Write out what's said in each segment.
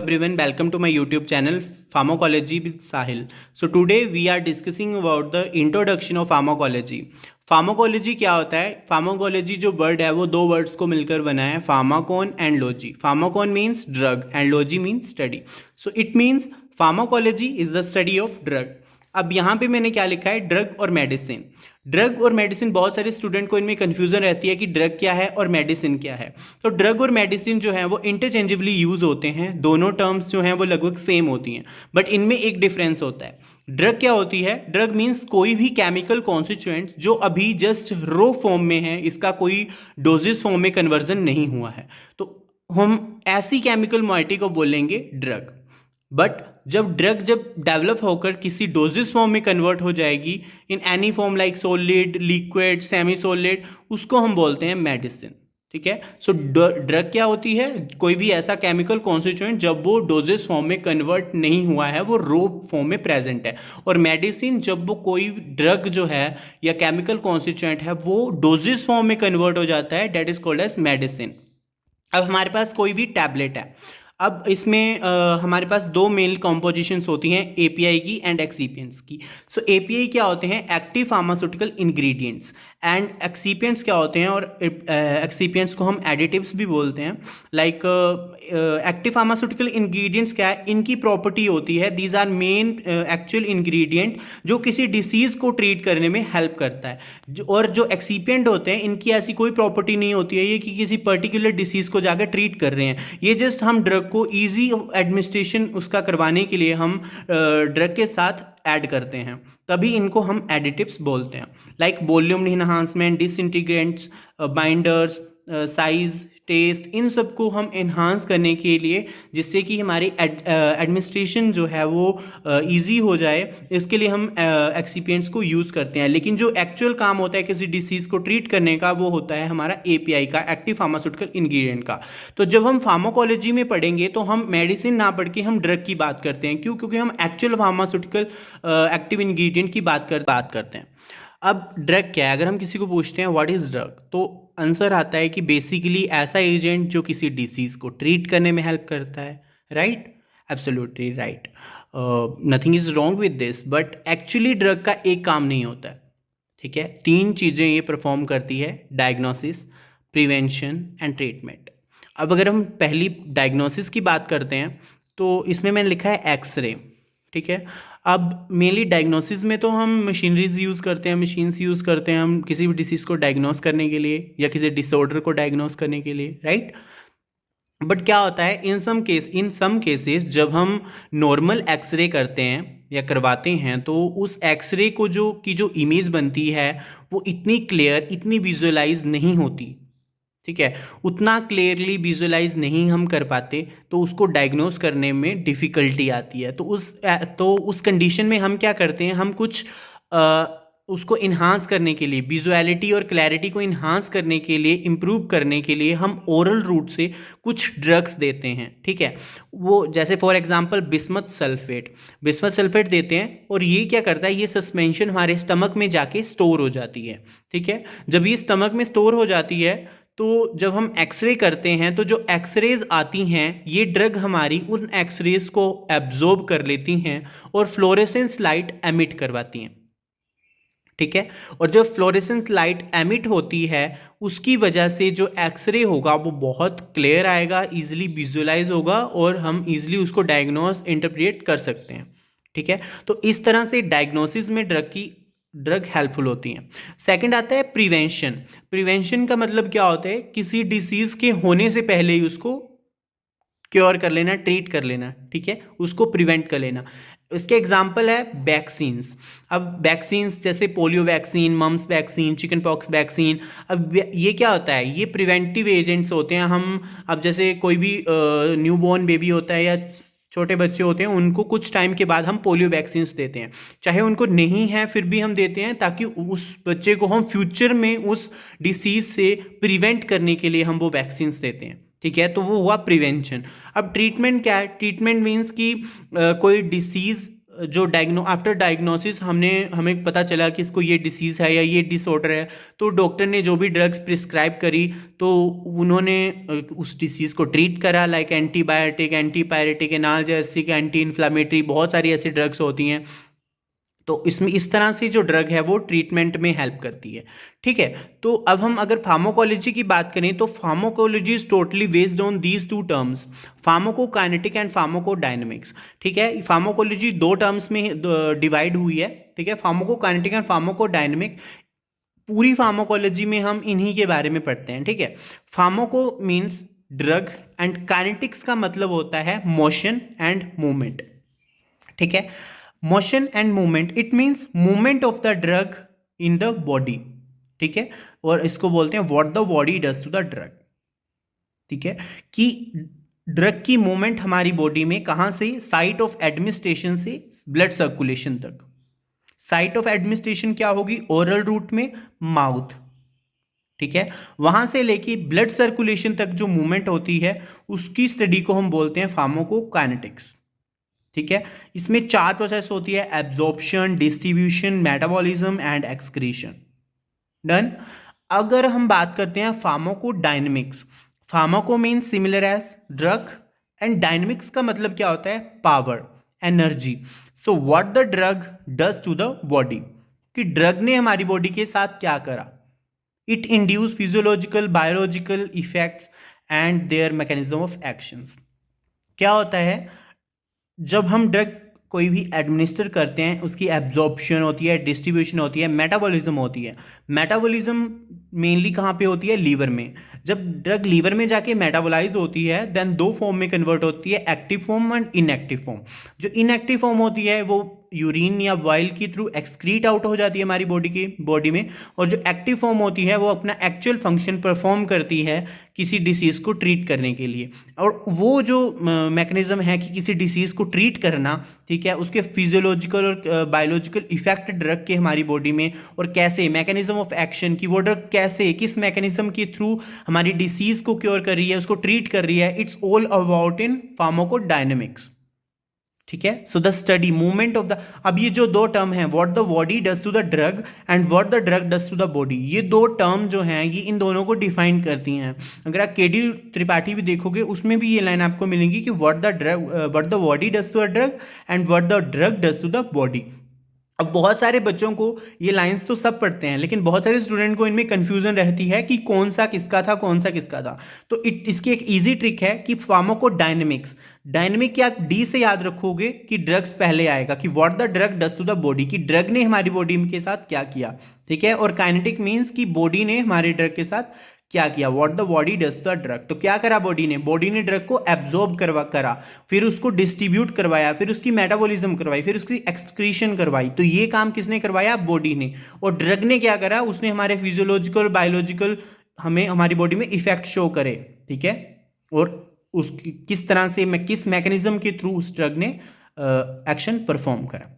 everyone, welcome to my YouTube channel Pharmacology with Sahil. So today we are discussing about the introduction of pharmacology. Pharmacology क्या होता है? Pharmacology जो word है वो दो words को मिलकर बना है, pharmakon and logy. Pharmakon means drug and logy means study. So it means pharmacology is the study of drug. अब यहाँ पे मैंने क्या लिखा है? ड्रग और मेडिसिन. ड्रग और मेडिसिन, बहुत सारे स्टूडेंट को इनमें कन्फ्यूजन रहती है कि ड्रग क्या है और मेडिसिन क्या है. तो ड्रग और मेडिसिन जो है वो इंटरचेंजेबली यूज होते हैं. दोनों टर्म्स जो हैं वो लगभग सेम होती हैं, बट इनमें एक डिफरेंस होता है. ड्रग क्या होती है? ड्रग मीन्स कोई भी केमिकल कॉन्स्टिट्यूएंट जो अभी जस्ट रो फॉर्म में है, इसका कोई डोजेस फॉर्म में कन्वर्जन नहीं हुआ है, तो हम ऐसी केमिकल मॉइटी को बोलेंगे ड्रग. बट जब डेवलप होकर किसी डोजेस फॉर्म में कन्वर्ट हो जाएगी in any form like solid, liquid, semi solid, उसको हम बोलते हैं मेडिसिन. ठीक है. सो ड्रग क्या होती है? कोई भी ऐसा केमिकल कॉन्स्टिट्यूएंट जब वो डोजेस फॉर्म में कन्वर्ट नहीं हुआ है, वो रो फॉर्म में प्रेजेंट है. और मेडिसिन जब वो कोई ड्रग जो है या केमिकल कॉन्स्टिट्यूएंट है वो डोजेस फॉर्म में कन्वर्ट हो जाता है, that is called as medicine. अब हमारे पास कोई भी टैबलेट है. अब इसमें हमारे पास दो मेन कॉम्पोजिशंस होती हैं, एपीआई की एंड एक्सीपिएंट्स की. सो एपीआई क्या होते हैं? Active pharmaceutical ingredients. And excipients क्या होते हैं? और एक्सीपिएंट्स को हम एडिटिव्स भी बोलते हैं. लाइक एक्टिव फार्मास्यूटिकल इंग्रेडिएंट्स क्या है? इनकी प्रॉपर्टी होती है, these are main actual ingredient जो किसी डिसीज़ को ट्रीट करने में हेल्प करता है. और जो एक्सीपिएंट होते हैं इनकी ऐसी कोई प्रॉपर्टी नहीं होती है ये कि किसी पर्टिकुलर डिसीज़ को जाकर ट्रीट कर रहे हैं. ये जस्ट हम ड्रग को ईजी एडमिनिस्ट्रेशन उसका करवाने के लिए हम ड्रग के साथ ऐड करते हैं, तभी इनको हम एडिटिव्स बोलते हैं. Like volume enhancement, disintegrants, binders, size, taste, इन सबको हम इन्हांस करने के लिए, जिससे कि हमारी एडमिनिस्ट्रेशन जो है वो इजी हो जाए, इसके लिए हम एक्सीपिएंट्स को यूज़ करते हैं. लेकिन जो एक्चुअल काम होता है किसी डिसीज़ को ट्रीट करने का, वो होता है हमारा एपीआई का, एक्टिव फार्मास्यूटिकल इंग्रेडिएंट का. तो जब हम फार्माकोलॉजी में पढ़ेंगे तो हम मेडिसिन ना पढ़ के हम ड्रग की बात करते हैं. क्यों? क्योंकि हम एक्चुअल फार्मास्यूटिकल एक्टिव इंग्रेडिएंट की बात करते हैं. अब ड्रग क्या है? अगर हम किसी को पूछते हैं व्हाट इज़ ड्रग, तो आंसर आता है कि बेसिकली ऐसा एजेंट जो किसी डिसीज़ को ट्रीट करने में हेल्प करता है. Right? Absolutely right. Nothing is wrong with this, but actually drug का एक काम नहीं होता है. ठीक है. तीन चीज़ें ये परफॉर्म करती है: डायग्नोसिस, प्रिवेंशन एंड ट्रीटमेंट. अब अगर हम पहली डायग्नोसिस की बात करते हैं तो इसमें मैंने लिखा है एक्सरे. ठीक है. अब मेनली डायग्नोसिस में तो हम मशीनरीज यूज़ करते हैं, मशीन्स यूज़ करते हैं हम किसी भी डिसीज़ को डायग्नोस करने के लिए या किसी डिसऑर्डर को डायग्नोस करने के लिए. राइट? बट क्या होता है इन सम केसेस जब हम नॉर्मल एक्सरे करते हैं या करवाते हैं, तो उस एक्सरे को जो इमेज बनती है वो इतनी क्लियर, इतनी विजुअलाइज नहीं होती. ठीक है. उतना क्लियरली विजुअलाइज नहीं हम कर पाते, तो उसको डायग्नोस करने में डिफ़िकल्टी आती है. तो उस कंडीशन में हम क्या करते हैं? हम कुछ उसको इन्हांस करने के लिए, विजुअलिटी और क्लैरिटी को इन्हांस करने के लिए, इम्प्रूव करने के लिए हम ओरल रूट से कुछ ड्रग्स देते हैं. ठीक है. वो जैसे फॉर एग्जांपल बिस्मथ सल्फेट देते हैं, और ये क्या करता है? ये सस्पेंशन हमारे स्टमक में जाके स्टोर हो जाती है. ठीक है. जब ये स्टमक में स्टोर हो जाती है तो जब हम एक्सरे करते हैं तो जो एक्सरेज आती हैं, ये ड्रग हमारी उन एक्सरेज को एब्जॉर्ब कर लेती हैं और फ्लोरेसेंस लाइट एमिट करवाती हैं. ठीक है. और जब फ्लोरेसेंस लाइट एमिट होती है, उसकी वजह से जो एक्सरे होगा वो बहुत क्लियर आएगा, इजीली विजुअलाइज होगा और हम इजीली उसको डायग्नोस, इंटरप्रेट कर सकते हैं. ठीक है. तो इस तरह से डायग्नोसिस में ड्रग हेल्पफुल होती हैं. सेकंड आता है प्रिवेंशन का मतलब क्या होता है? किसी डिसीज़ के होने से पहले ही उसको क्योर कर लेना, ट्रीट कर लेना. ठीक है. उसको प्रिवेंट कर लेना. इसके एग्जाम्पल है वैक्सीन्स. अब वैक्सीन्स जैसे polio vaccine, mumps vaccine, chickenpox vaccine. अब ये क्या होता है? ये प्रिवेंटिव एजेंट्स होते हैं. हम अब जैसे कोई भी न्यूबॉर्न बेबी होता है या छोटे बच्चे होते हैं, उनको कुछ टाइम के बाद हम पोलियो वैक्सीन्स देते हैं. चाहे उनको नहीं है फिर भी हम देते हैं, ताकि उस बच्चे को हम फ्यूचर में उस डिसीज़ से प्रिवेंट करने के लिए हम वो वैक्सीन्स देते हैं. ठीक है. तो वो हुआ प्रिवेंशन. अब ट्रीटमेंट क्या है? ट्रीटमेंट मीन्स कि कोई डिसीज़ जो आफ्टर डायग्नोसिस हमें पता चला कि इसको ये डिसीज़ है या ये डिसऑर्डर है, तो डॉक्टर ने जो भी ड्रग्स प्रिस्क्राइब करी तो उन्होंने उस डिसीज़ को ट्रीट करा, like antibiotic, antipyretic, analgesic, anti inflammatory, बहुत सारी ऐसी ड्रग्स होती हैं। तो इसमें इस तरह से जो ड्रग है वो ट्रीटमेंट में हेल्प करती है। ठीक है, तो अब हम अगर फार्माकोलॉजी की बात करें तो pharmacology is totally based on these two terms, pharmacokinetic and pharmacodynamics. ठीक है, फार्माकोलॉजी दो टर्म्स में डिवाइड हुई है। ठीक है, फार्माकोकाइनेटिक एंड फार्माकोडायनेमिक। पूरी फार्माकोलॉजी में हम इन्हीं के बारे में पढ़ते हैं। ठीक है, pharmaco means drug and kinetics का मतलब होता है मोशन एंड मूवमेंट। ठीक है, motion and movement, it means movement of the drug in the body. ठीक है, और इसको बोलते हैं what the body does to the drug. ठीक है, कि ड्रग की मूवमेंट हमारी बॉडी में कहां से, साइट ऑफ एडमिनिस्ट्रेशन से ब्लड सर्कुलेशन तक। साइट ऑफ एडमिनिस्ट्रेशन क्या होगी, ओरल रूट में माउथ। ठीक है, वहां से लेके ब्लड सर्कुलेशन तक जो मूवमेंट होती है उसकी स्टडी को हम बोलते हैं फार्माकोकाइनेटिक्स। ठीक है, इसमें 4 प्रोसेस होती है, absorption, distribution, metabolism and excretion. Done. अगर हम बात करते हैं pharmacodynamics, pharmaco means similar as drug and dynamics का मतलब क्या होता है, power, energy. So what the drug does to the body, कि ड्रग ने हमारी बॉडी के साथ क्या करा। It induce physiological, biological effects and their mechanism of actions. क्या होता है, जब हम ड्रग कोई भी एडमिनिस्टर करते हैं उसकी एब्जॉर्प्शन होती है, डिस्ट्रीब्यूशन होती है, मेटाबॉलिज्म होती है। मेटाबॉलिज्म मेनली कहाँ पे होती है, लीवर में। जब ड्रग लीवर में जाके मेटाबोलाइज होती है देन 2 फॉर्म में कन्वर्ट होती है, active form and inactive form. जो इनएक्टिव फॉर्म होती है वो यूरिन या वाइल के थ्रू एक्सक्रीट आउट हो जाती है हमारी बॉडी में, और जो एक्टिव फॉर्म होती है वो अपना एक्चुअल फंक्शन परफॉर्म करती है किसी डिसीज़ को ट्रीट करने के लिए। और वो जो मैकेनिज्म है कि किसी डिसीज़ को ट्रीट करना, ठीक है, उसके फिजियोलॉजिकल और बायोलॉजिकल इफेक्ट ड्रग के हमारी बॉडी में, और कैसे मैकेनिज्म ऑफ एक्शन की वो ड्रग कैसे किस मैकेनिज्म के थ्रू हमारी डिसीज़ को क्योर कर रही है, उसको ट्रीट कर रही है, it's all about in pharmacodynamics. ठीक है, so the study movement of the, अब ये जो 2 टर्म हैं, what the body does to the drug and what the drug does to the body, ये 2 टर्म जो हैं ये इन दोनों को डिफाइन करती हैं। अगर आप केडी त्रिपाठी भी देखोगे उसमें भी ये लाइन आपको मिलेंगी कि what the body does to the drug and what the drug does to the body. अब बहुत सारे बच्चों को ये लाइंस तो सब पढ़ते हैं, लेकिन बहुत सारे स्टूडेंट को इनमें कंफ्यूजन रहती है कि कौन सा किसका था, कौन सा किसका था। तो इसकी एक इजी ट्रिक है कि फार्माकोडायनेमिक्स, डायनेमिक क्या डी से याद रखोगे कि ड्रग्स पहले आएगा, कि what the drug does to the body, कि ड्रग ने हमारी बॉडी के साथ क्या किया। ठीक है, और काइनेटिक मीन्स कि बॉडी ने हमारे ड्रग के साथ क्या किया, what the body does the drug. तो क्या करा बॉडी ने ड्रग को एब्जॉर्ब करा, फिर उसको डिस्ट्रीब्यूट करवाया, फिर उसकी मेटाबॉलिज्म करवाई, फिर उसकी एक्सक्रीशन करवाई। तो ये काम किसने करवाया, बॉडी ने। और ड्रग ने क्या करा, उसने हमारे फिजियोलॉजिकल, बायोलॉजिकल हमें हमारी बॉडी में इफेक्ट शो करे। ठीक है, और उसकी किस तरह से किस मैकेनिज्म के थ्रू उस ड्रग ने एक्शन परफॉर्म करा।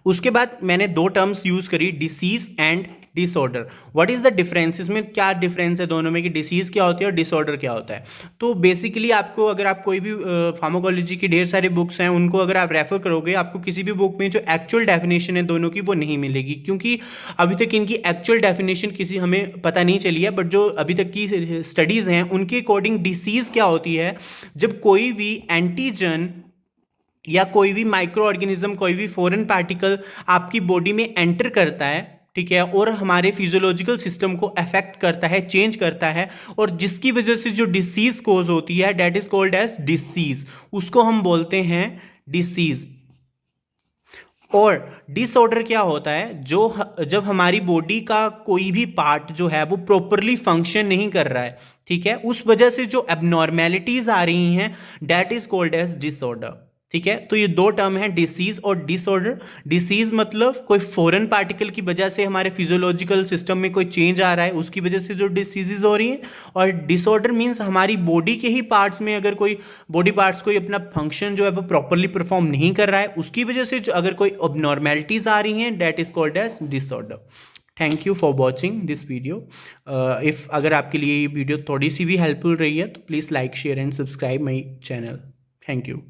उसके बाद मैंने 2 टर्म्स यूज करी, disease and disorder. What is the difference, इसमें क्या डिफरेंस है दोनों में, कि डिसीज क्या होती है और डिसऑर्डर क्या होता है। तो बेसिकली आपको, अगर आप कोई भी फार्माकोलॉजी की ढेर सारी बुक्स हैं उनको अगर आप रेफर करोगे, आपको किसी भी बुक में जो एक्चुअल डेफिनेशन है दोनों की वो नहीं मिलेगी, क्योंकि अभी तक इनकी एक्चुअल डेफिनेशन किसी हमें पता नहीं चली है। बट जो अभी तक की स्टडीज़ हैं उनके अकॉर्डिंग डिसीज़ क्या होती है, जब कोई भी एंटीजन या कोई भी माइक्रो ऑर्गेनिज्म, कोई भी फॉरेन पार्टिकल आपकी बॉडी में एंटर करता है, ठीक है, और हमारे फिजियोलॉजिकल सिस्टम को अफेक्ट करता है, चेंज करता है, और जिसकी वजह से जो डिसीज कोज होती है that is called as disease, उसको हम बोलते हैं डिसीज। और डिसऑर्डर क्या होता है, जो जब हमारी बॉडी का कोई भी पार्ट जो है वो प्रॉपरली फंक्शन नहीं कर रहा है, ठीक है, उस वजह से जो एबनॉर्मेलिटीज आ रही हैं that is called as disorder. ठीक है, तो ये 2 टर्म हैं, डिसीज और डिसऑर्डर। डिसीज मतलब कोई फॉरेन पार्टिकल की वजह से हमारे फिजियोलॉजिकल सिस्टम में कोई चेंज आ रहा है, उसकी वजह से जो डिसीजेज हो रही हैं। और डिसऑर्डर मीन्स हमारी बॉडी के ही पार्ट्स में अगर कोई बॉडी पार्ट्स कोई अपना फंक्शन जो है वो प्रॉपरली परफॉर्म नहीं कर रहा है, उसकी वजह से जो अगर कोई अबनॉर्मेलिटीज आ रही हैं that is called as disorder. Thank you for watching this video. If अगर आपके लिए ये वीडियो थोड़ी सी भी हेल्पफुल रही है तो please like, share and subscribe my channel. Thank you.